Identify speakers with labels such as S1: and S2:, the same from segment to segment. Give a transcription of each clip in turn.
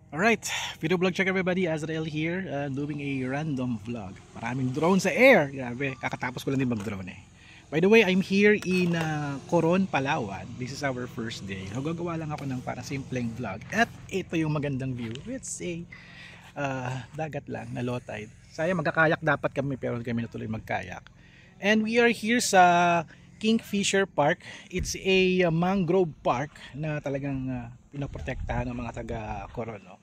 S1: Alright, video vlog check everybody, Azrael here, doing a random vlog. Maraming drone sa air, grabe, kakatapos ko lang din mag-drone eh. By the way, I'm here in Coron, Palawan. This is our first day. Gagawa lang ako ng para simpleng vlog. At ito yung magandang view. Let's say, dagat lang, na low tide. Sayang magkakayak dapat kami pero kami natuloy magkayak. And we are here sa Kingfisher Park. It's a mangrove park na talagang pinoprotektahan ng mga taga Coron, no?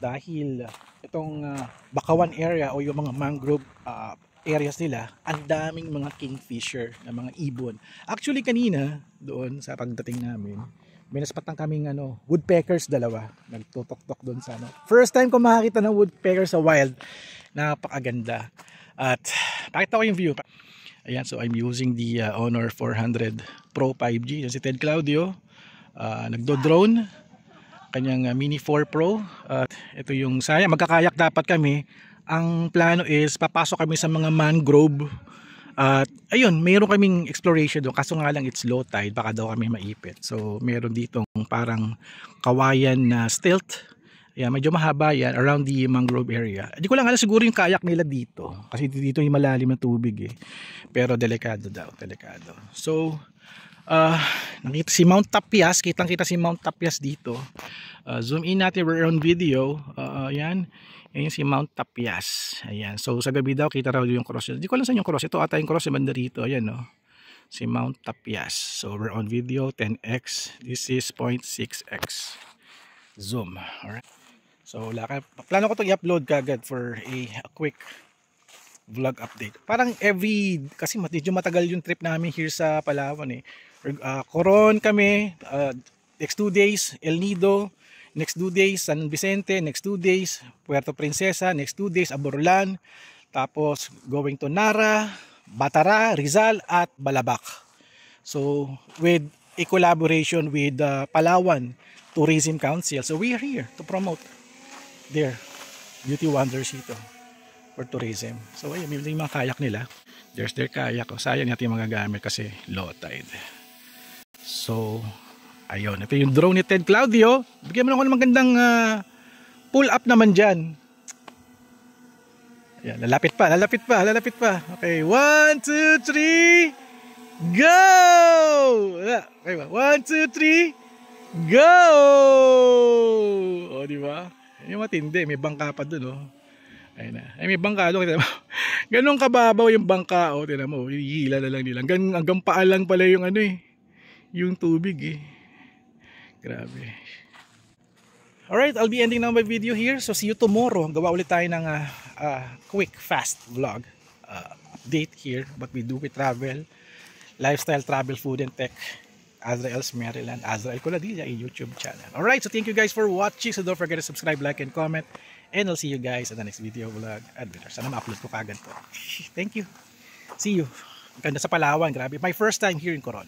S1: Dahil itong Bakawan area o yung mga mangrove areas nila, ang daming mga kingfisher na mga ibon. Actually kanina doon sa pagdating namin, may naspatan kaming woodpeckers dalawa. Nagtutok-tok doon sa First time ko makakita ng woodpecker sa wild. Napakaganda. At pakita ko yung view. Ayan, so I'm using the Honor 400 Pro 5G. Yan si Ted Claudio. Nagdo-drone. Kanyang Mini 4 Pro. Ito yung sayang, magkakayak dapat kami. Ang plano is papasok kami sa mga mangrove. At ayun, mayroon kaming exploration doon. Kaso nga lang it's low tide, baka daw kami maipit. So meron ditong parang kawayan na stilt. Ayan, medyo mahaba yan around the mangrove area. Hindi ko lang alam siguro yung kayak nila dito. Kasi dito yung malalim na tubig eh. Pero delikado daw, delikado. So nakita si Mount Tapias, kitang-kita si Mount Tapias dito. Zoom in natin, we're on video. Ayan, ayan si Mount Tapias. Ayan, so sa gabi daw kita raw yung cross. Hindi ko alam saan yung cross. Ito ata yung cross, yung banda rito. Ayan, no, si Mount Tapias. So we're on video 10x. This is 0.6x zoom. Alright, so plano ko itong i-upload kagad for a quick vlog update. Parang kasi medyo matagal yung trip namin here sa Palawan eh. Coron kami, next 2 days El Nido, next 2 days San Vicente, next 2 days Puerto Princesa, next 2 days Aborlan, tapos going to Nara, Batara, Rizal at Balabac. So with a collaboration with Palawan Tourism Council, so we are here to promote their beauty wonders ito for tourism. So ayun, may mga kayak nila. There's their kayak. Sayang natin yung magagamit kasi low tide. So ayun, ito yung drone ni Ted Claudio. Bigyan mo na ako ng magandang pull up naman dyan. Ayan, lalapit pa. Okay, 1, 2, 3 go! Okay ba? 1, 2, 3 go! O diba? Yung matindi, may bangka pa dun, oh. Ayun na. Ay, may bangka doon. Ganun kababaw yung bangka. O, tinan mo. Hihila na lang nila. Hanggang paa lang pala yung yung tubig eh. Grabe. Alright, I'll be ending now my video here. So, see you tomorrow. Gawa ulit tayo ng quick, fast vlog. Update here. What we do with travel. Lifestyle, travel, food, and tech. Azrael's Maryland. Azrael Coladilla, a YouTube channel. Alright, so thank you guys for watching. So don't forget to subscribe, like, and comment. And I'll see you guys in the next video vlog. Sana ma-upload ko kagad to. Thank you. See you. Ganda sa Palawan, grabe. My first time here in Coron.